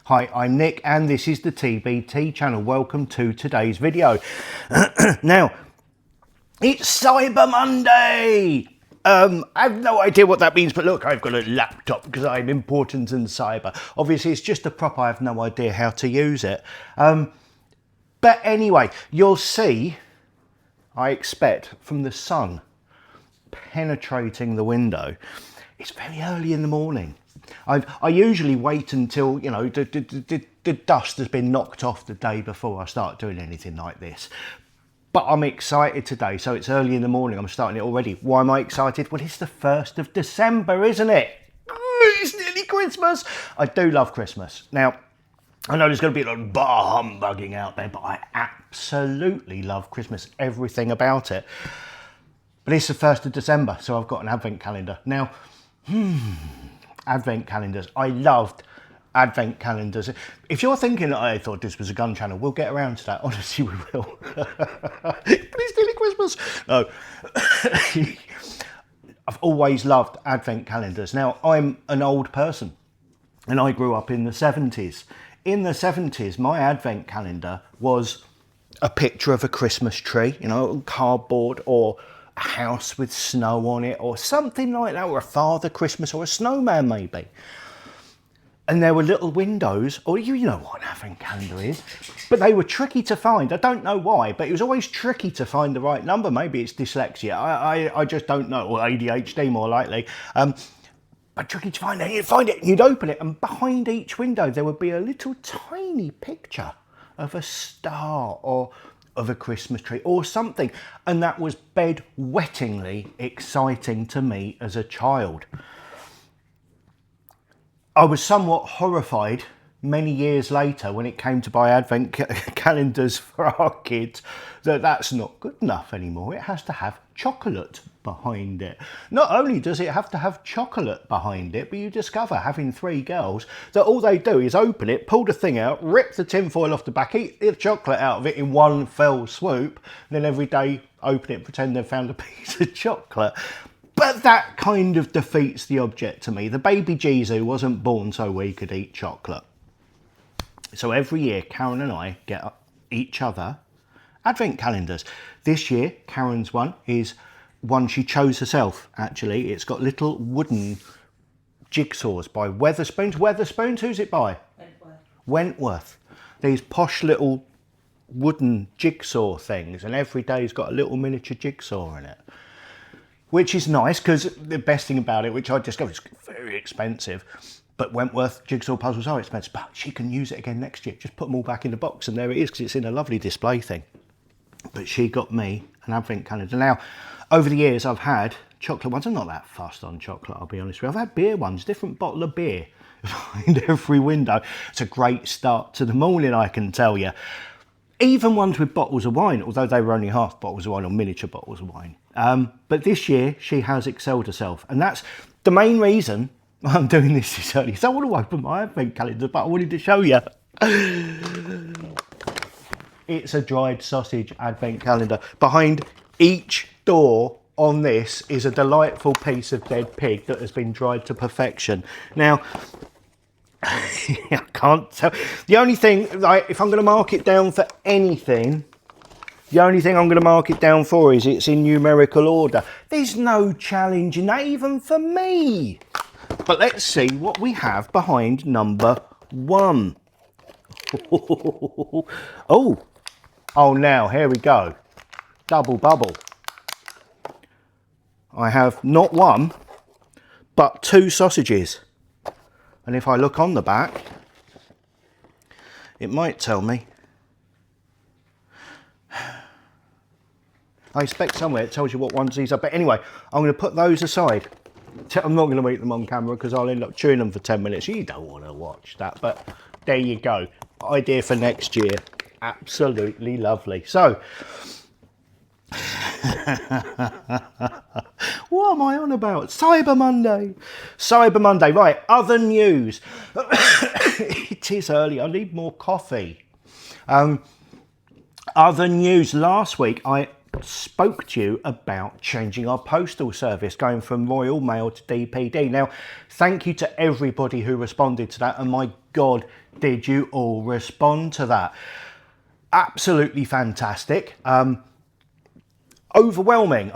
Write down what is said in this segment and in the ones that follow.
Hi, I'm Nick and this is the TbT channel. Welcome to today's video. Now, it's Cyber Monday! I have no idea what that means, but look, I've got a laptop because I'm important in cyber. Obviously, it's just a prop, I have no idea how to use it. But anyway, you'll see, I expect, from the sun penetrating the window. It's very early in the morning. I usually wait until, you know, the dust has been knocked off the day before I start doing anything like this. But I'm excited today, so it's early in the morning, I'm starting it already. Why am I excited? Well, it's the 1st of December, isn't it? It's nearly Christmas. I do love Christmas. Now, I know there's going to be a lot of bar humbugging out there, but I absolutely love Christmas, everything about it. But it's the 1st of December, so I've got an advent calendar. Now, advent calendars. I loved advent calendars. If you're thinking that I thought this was a gun channel, we'll get around to that. Honestly, we will. But it's nearly Christmas. No. I've always loved advent calendars. Now, I'm an old person and I grew up in the 70s. In the 70s, my advent calendar was a picture of a Christmas tree, you know, cardboard, or a house with snow on it or something like that, or a Father Christmas or a snowman maybe. And there were little windows, or you know what an advent calendar is, but they were tricky to find. I don't know why, but it was always tricky to find the right number. Maybe it's dyslexia, I just don't know, or ADHD more likely. But tricky to find it. You'd find it, you'd open it, and behind each window there would be a little tiny picture of a star or of a Christmas tree or something, and that was bedwettingly exciting to me as a child. I was somewhat horrified many years later when it came to buy advent calendars for our kids that that's not good enough anymore. It has to have chocolate behind it. Not only does it have to have chocolate behind it, but you discover, having 3 girls, that all they do is open it, pull the thing out, rip the tin foil off the back, eat the chocolate out of it in one fell swoop, and then every day open it, pretend they've found a piece of chocolate. But that kind of defeats the object to me. The baby Jesus wasn't born so we could eat chocolate. So every year, Karen and I get each other advent calendars. This year, Karen's one is one she chose herself, actually. It's got little wooden jigsaws by Wetherspoons. Wetherspoons, who's it by? Wentworth. Wentworth. These posh little wooden jigsaw things, and every day's got a little miniature jigsaw in it. Which is nice, because the best thing about it, which I discovered, is very expensive, but Wentworth jigsaw puzzles are expensive, but she can use it again next year. Just put them all back in the box, and there it is, because it's in a lovely display thing. But she got me an advent calendar. Now, over the years, I've had chocolate ones. I'm not that fussed on chocolate, I'll be honest with you. I've had beer ones, different bottle of beer behind every window. It's a great start to the morning, I can tell you. Even ones with bottles of wine, although they were only half bottles of wine or miniature bottles of wine. But this year, she has excelled herself. And that's the main reason I'm doing this early. So I want to open my advent calendar, but I wanted to show you. It's a dried sausage advent calendar. Behind each door on this is a delightful piece of dead pig that has been dried to perfection. Now, I can't tell. The only thing, like, if I'm going to mark it down for anything, the only thing I'm going to mark it down for is it's in numerical order. There's no challenge in that, even for me. But let's see what we have behind number 1. Oh, now, here we go. Double bubble. I have not 1, but 2 sausages. And if I look on the back, it might tell me. I expect somewhere it tells you what ones these are. But anyway, I'm going to put those aside. I'm not going to eat them on camera because I'll end up chewing them for 10 minutes. You don't want to watch that, but there you go. Idea for next year. Absolutely lovely. So, what am I on about? Cyber Monday. Cyber Monday. Right, other news. It is early. I need more coffee. Other news. Last week, I spoke to you about changing our postal service, going from Royal Mail to DPD. Now, thank you to everybody who responded to that, and my God, did you all respond to that? Absolutely fantastic. Overwhelming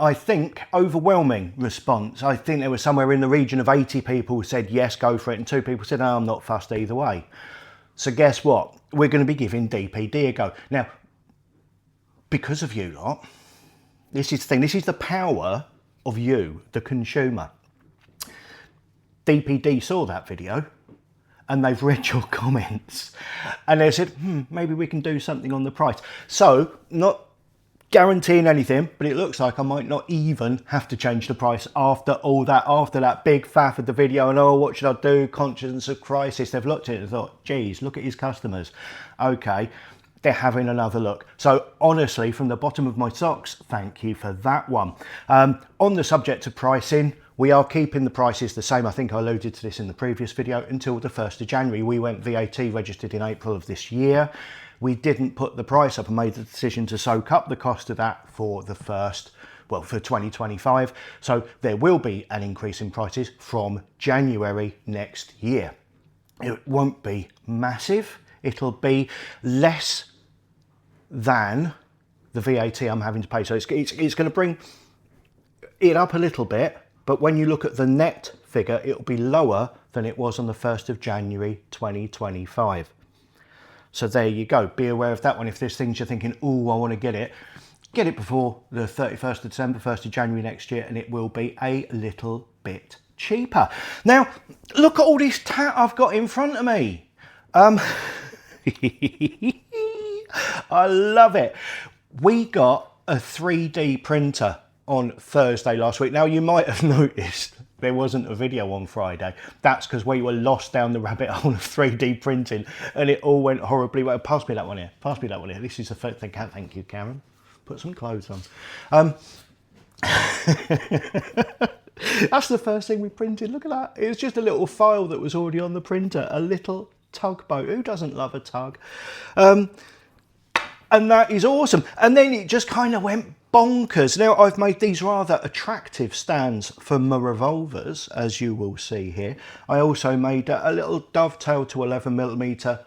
response. I think there was somewhere in the region of 80 people who said yes, go for it, and 2 people said no, I'm not fussed either way. So guess what? We're going to be giving DPD a go. Now, because of you lot, this is the thing, this is the power of you, the consumer. DPD saw that video and they've read your comments and they said, maybe we can do something on the price. So, not guaranteeing anything, but it looks like I might not even have to change the price after all that, after that big faff of the video and oh, what should I do? Conscience of crisis. They've looked at it and thought, geez, look at his customers. Okay, they're having another look. So honestly, from the bottom of my socks, thank you for that one. On the subject of pricing, we are keeping the prices the same. I think I alluded to this in the previous video until the 1st of January. We went VAT registered in April of this year. We didn't put the price up and made the decision to soak up the cost of that for the first, well, for 2025. So there will be an increase in prices from January next year. It won't be massive. It'll be less than the VAT I'm having to pay. So it's going to bring it up a little bit, but when you look at the net figure, it'll be lower than it was on the 1st of January 2025. So there you go. Be aware of that one. If there's things you're thinking, oh, I want to get it before the 31st of December, 1st of January next year, and it will be a little bit cheaper. Now, look at all this tat I've got in front of me. I love it. We got a 3D printer on Thursday last week. Now, you might have noticed there wasn't a video on Friday. That's because we were lost down the rabbit hole of 3D printing and it all went horribly well. Pass me that one here. Pass me that one here. This is the first thing. Thank you, Karen. Put some clothes on. That's the first thing we printed. Look at that. It was just a little file that was already on the printer. A little tugboat. Who doesn't love a tug? And that is awesome. And then it just kind of went bonkers. Now, I've made these rather attractive stands for my revolvers, as you will see here. I also made a little dovetail to 11mm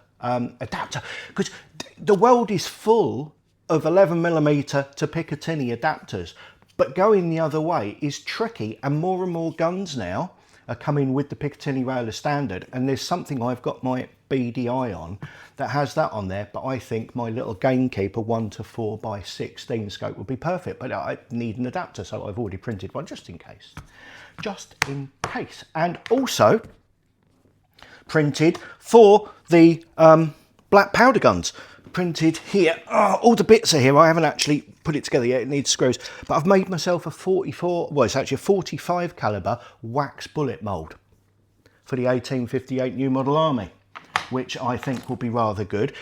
adapter, because the world is full of 11mm to Picatinny adapters, but going the other way is tricky, and more guns now are coming with the Picatinny rail as standard, and there's something I've got my beady eye on that has that on there, but I think my little Gamekeeper 1-4x16 scope would be perfect, but I need an adapter, so I've already printed one just in case. And also printed for the black powder guns. Printed here, all the bits are here. I haven't actually put it together yet, it needs screws, but I've made myself a 45 caliber wax bullet mould for the 1858 New Model Army, which I think will be rather good.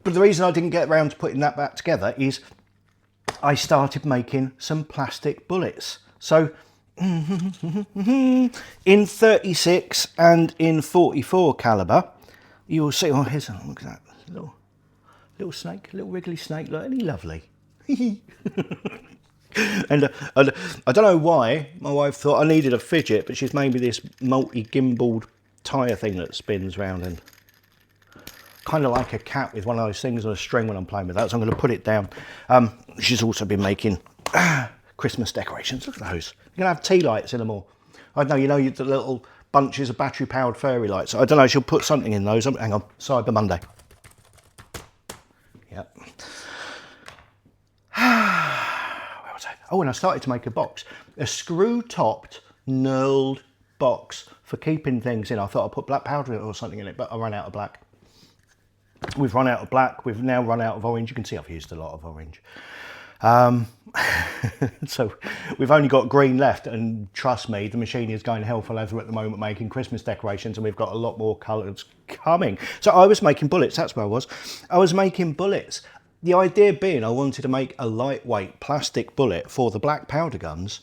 But the reason I didn't get around to putting that back together is I started making some plastic bullets. So in 36 and in 44 caliber, you'll see, oh, here's a, look at that, little snake, little wriggly snake, look, isn't he lovely? And I don't know why my wife thought I needed a fidget, but she's made me this multi-gimbaled tyre thing that spins round, and kind of like a cat with one of those things on a string when I'm playing with that, so I'm going to put it down. She's also been making Christmas decorations. Look at those. You're going to have tea lights in them all. I don't know, you know, the little bunches of battery powered fairy lights. I don't know, she'll put something in those. Hang on, Cyber Monday. Yep. Where was I? Oh, and I started to make a box. A screw-topped, knurled box for keeping things in. I thought I'd put black powder in it or something in it, but I ran out of black. We've run out of black. We've now run out of orange. You can see I've used a lot of orange. So we've only got green left, and trust me, the machine is going hell for leather at the moment making Christmas decorations, and we've got a lot more colours coming. So I was making bullets. That's where I was. I was making bullets. The idea being I wanted to make a lightweight plastic bullet for the black powder guns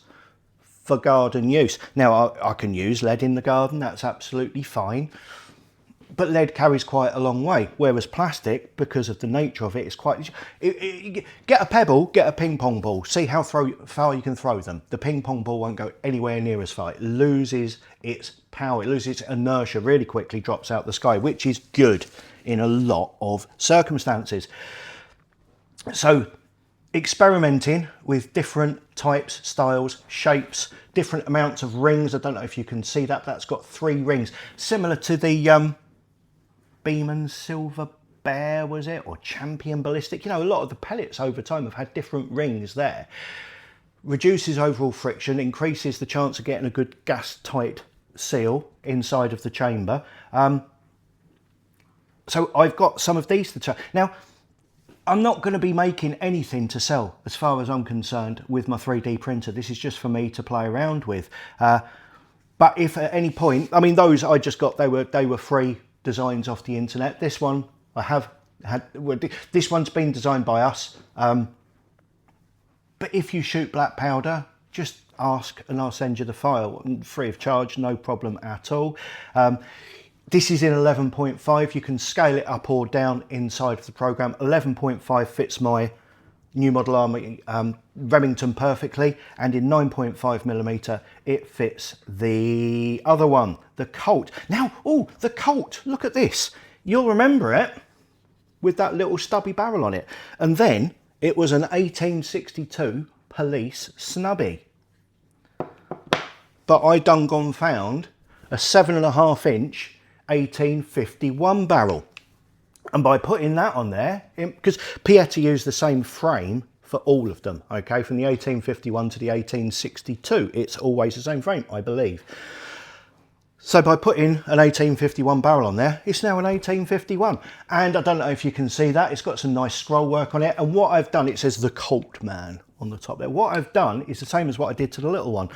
for garden use. Now, I can use lead in the garden, that's absolutely fine. but lead carries quite a long way, whereas plastic, because of the nature of it, is quite... Get a pebble, get a ping pong ball, see how far you can throw them. The ping pong ball won't go anywhere near as far. It loses its power, it loses its inertia really quickly, drops out the sky, which is good in a lot of circumstances. So experimenting with different types, styles, shapes, different amounts of rings. I don't know if you can see that, that's got 3 rings, similar to the Beeman Silver Bear, was it, or Champion Ballistic. You know, a lot of the pellets over time have had different rings there. Reduces overall friction, increases the chance of getting a good gas tight seal inside of the chamber. So I've got some of these to try. Now, I'm not going to be making anything to sell as far as I'm concerned with my 3D printer. This is just for me to play around with. But if at any point, I mean, those I just got, they were free designs off the internet. This one I have had, this one's been designed by us. But if you shoot black powder, just ask and I'll send you the file free of charge, no problem at all. This is in 11.5. You can scale it up or down inside of the program. 11.5 fits my New Model Army Remington perfectly, and in 9.5mm it fits the other one, the Colt. Now, oh, the Colt, look at this. You'll remember it with that little stubby barrel on it. And then it was an 1862 police snubby. But I done gone found a 7.5 inch 1851 barrel. And by putting that on there, because Pieta used the same frame for all of them, okay, from the 1851 to the 1862, it's always the same frame, I believe. So by putting an 1851 barrel on there, it's now an 1851. And I don't know if you can see that, it's got some nice scroll work on it. And what I've done, it says the Colt Man on the top there. What I've done is the same as what I did to the little one.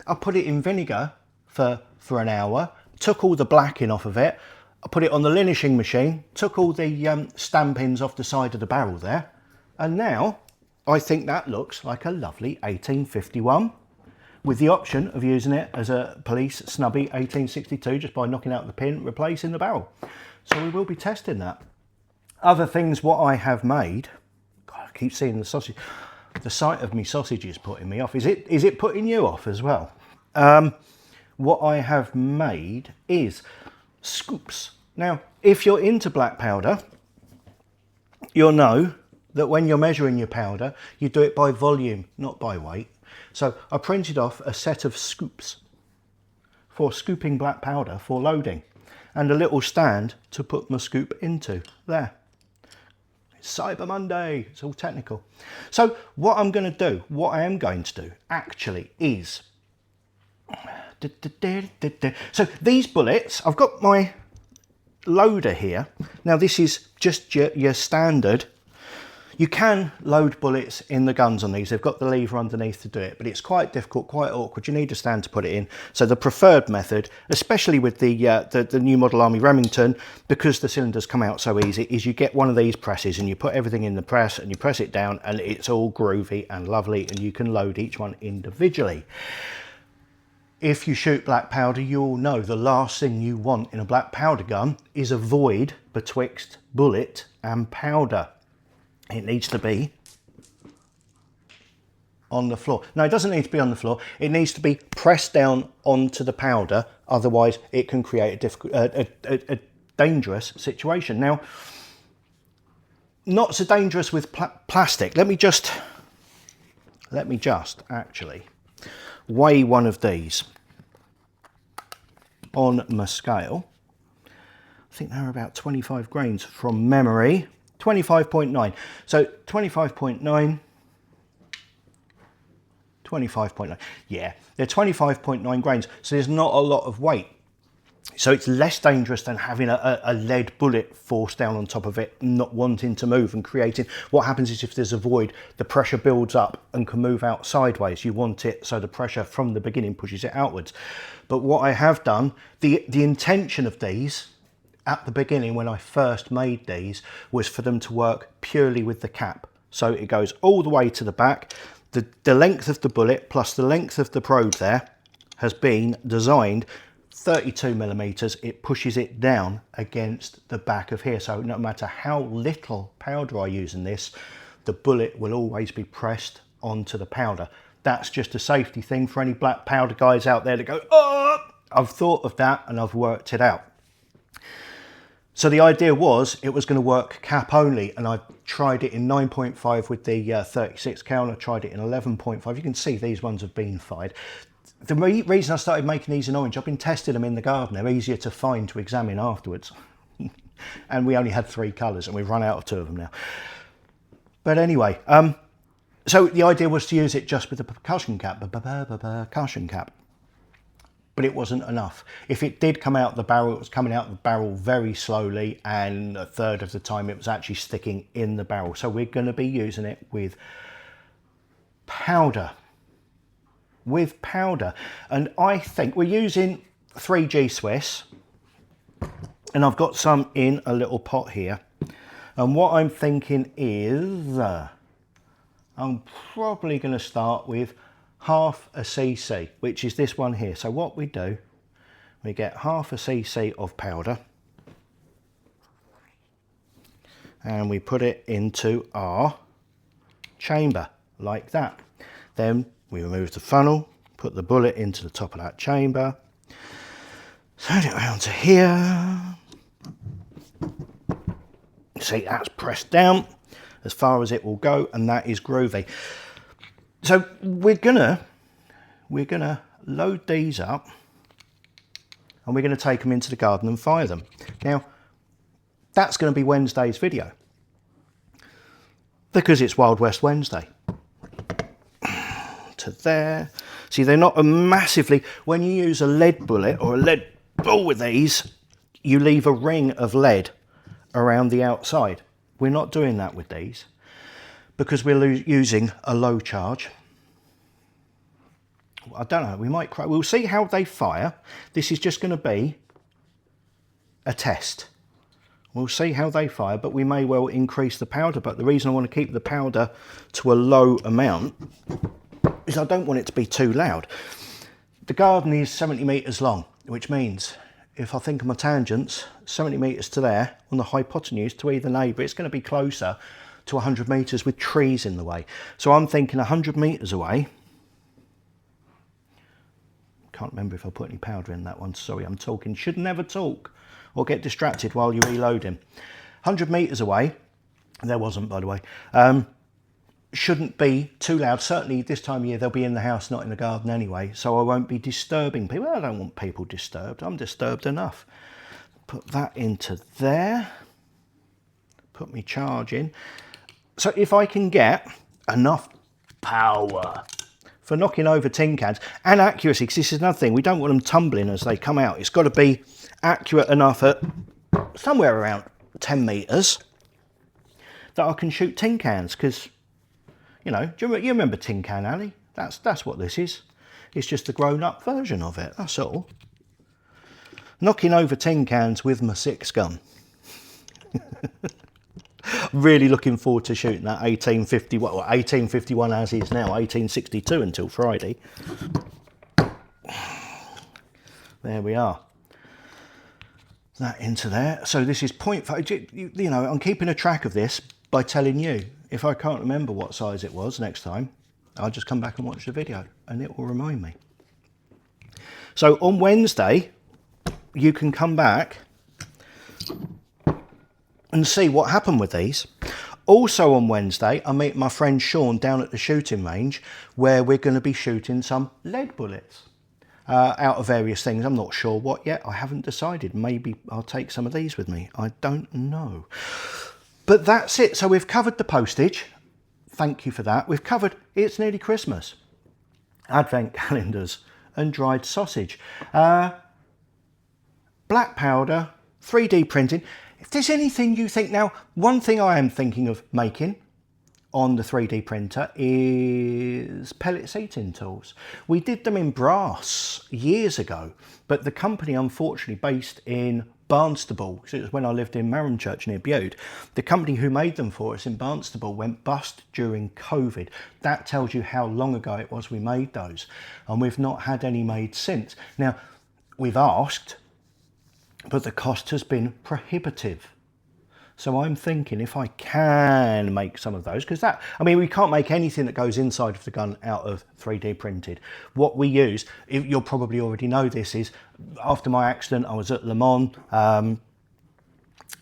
I put it in vinegar for an hour, took all the blacking off of it, I put it on the linishing machine, took all the stampings off the side of the barrel there, and now I think that looks like a lovely 1851 with the option of using it as a police snubby 1862 just by knocking out the pin, replacing the barrel. So we will be testing that. Other things what I have made, God, I keep seeing the sausage, the sight of me sausage is putting me off. Is it putting you off as well? What I have made is scoops. Now, if you're into black powder, you'll know that when you're measuring your powder, you do it by volume, not by weight. So I printed off a set of scoops for scooping black powder for loading, and a little stand to put my scoop into there. It's Cyber Monday, it's all technical. So what I'm going to do, what I am going to do actually is, so these bullets, I've got my loader here. Now this is just your standard. You can load bullets in the guns on these. They've got the lever underneath to do it, but it's quite difficult, quite awkward. You need a stand to put it in. So the preferred method, especially with the New Model Army Remington, because the cylinders come out so easy, is you get one of these presses and you put everything in the press and you press it down and it's all groovy and lovely, and you can load each one individually. If you shoot black powder, you'll know the last thing you want in a black powder gun is a void betwixt bullet and powder. It needs to be on the floor. No, it doesn't need to be on the floor. It needs to be pressed down onto the powder. Otherwise, it can create a dangerous situation. Now, not so dangerous with plastic. Let me just actually weigh one of these on my scale. I think they're about 25 grains from memory. 25.9. So 25.9, 25.9. Yeah, they're 25.9 grains. So there's not a lot of weight. So it's less dangerous than having a lead bullet forced down on top of it, not wanting to move and creating. What happens is if there's a void, the pressure builds up and can move out sideways. You want it so the pressure from the beginning pushes it outwards. But what I have done, the intention of these at the beginning when I first made these was for them to work purely with the cap. So it goes all the way to the back. The length of the bullet plus the length of the probe there has been designed 32 millimeters, it pushes it down against the back of here. So no matter how little powder I use in this, the bullet will always be pressed onto the powder. That's just a safety thing for any black powder guys out there that go, oh, I've thought of that and I've worked it out. So the idea was it was going to work cap only, and I tried it in 9.5 with the 36 cal, and I tried it in 11.5. You can see these ones have been fired. The reason I started making these in orange, I've been testing them in the garden. They're easier to find, to examine afterwards. And we only had 3 colours and we've run out of 2 of them now. But anyway, so the idea was to use it just with the percussion cap, but it wasn't enough. If it did come out the barrel, it was coming out the barrel very slowly, and a third of the time it was actually sticking in the barrel. So we're going to be using it with powder. And I think we're using 3G Swiss, and I've got some in a little pot here. And what I'm thinking is I'm probably going to start with half a cc, which is this one here. So what we do, we get half a cc of powder and we put it into our chamber like that. Then we remove the funnel, put the bullet into the top of that chamber, turn it around to here. See, that's pressed down as far as it will go, and that is groovy. So we're gonna load these up, and we're gonna take them into the garden and fire them. Now, that's gonna be Wednesday's video, because it's Wild West Wednesday. To there. See, they're not a massively, when you use a lead bullet or a lead ball with these, you leave a ring of lead around the outside. We're not doing that with these, because we're using a low charge. I don't know, we'll see how they fire. This is just going to be a test. We'll see how they fire, but we may well increase the powder. But the reason I want to keep the powder to a low amount is I don't want it to be too loud. The garden is 70 metres long, which means if I think of my tangents, 70 metres to there on the hypotenuse to either neighbour, it's going to be closer to 100 metres with trees in the way. So I'm thinking 100 metres away. Can't remember if I put any powder in that one. Sorry, I'm talking. Should never talk or get distracted while you're reloading. 100 metres away, there wasn't, by the way, shouldn't be too loud. Certainly this time of year they'll be in the house, not in the garden anyway, so I won't be disturbing people. I don't want people disturbed. I'm disturbed enough. Put that into there. Put me charge in. So if I can get enough power for knocking over tin cans, and accuracy, because this is another thing, we don't want them tumbling as they come out. It's got to be accurate enough at somewhere around 10 metres that I can shoot tin cans, because, you know, you remember Tin Can Alley? That's what this is. It's just a grown-up version of it, that's all. Knocking over tin cans with my 6 gun. Really looking forward to shooting that 1851, well, 1851 as is now, 1862 until Friday. There we are. That into there. So this is 0.5, you know, I'm keeping a track of this by telling you. If I can't remember what size it was next time, I'll just come back and watch the video and it will remind me. So on Wednesday, you can come back and see what happened with these. Also on Wednesday, I meet my friend Sean down at the shooting range, where we're going to be shooting some lead bullets out of various things. I'm not sure what yet. I haven't decided. Maybe I'll take some of these with me. I don't know. But that's it. So we've covered the postage. Thank you for that. We've covered, it's nearly Christmas, advent calendars and dried sausage. Black powder, 3D printing. If there's anything you think, now, one thing I am thinking of making on the 3D printer is pellet seating tools. We did them in brass years ago, but the company, unfortunately based in Barnstable, because it was when I lived in Marronchurch near Bude, the company who made them for us in Barnstable went bust during COVID. That tells you how long ago it was we made those, and we've not had any made since. Now, we've asked, but the cost has been prohibitive. So I'm thinking if I can make some of those, because we can't make anything that goes inside of the gun out of 3D printed. What we use, you'll probably already know this, is after my accident, I was at Le Mans,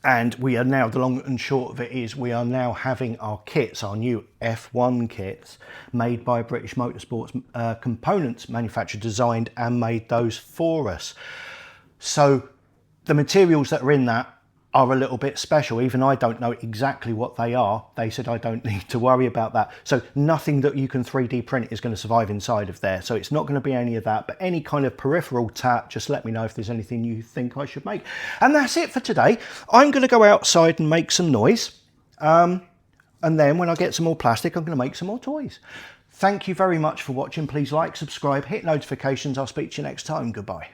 and we are now, the long and short of it is, we are now having our kits, our new F1 kits, made by British Motorsports components manufacturer, designed and made those for us. So the materials that are in that are a little bit special. Even I don't know exactly what they are. They said I don't need to worry about that. So nothing that you can 3D print is going to survive inside of there. So it's not going to be any of that, but any kind of peripheral tat, just let me know if there's anything you think I should make. And that's it for today. I'm going to go outside and make some noise. And then when I get some more plastic, I'm going to make some more toys. Thank you very much for watching. Please like, subscribe, hit notifications. I'll speak to you next time. Goodbye.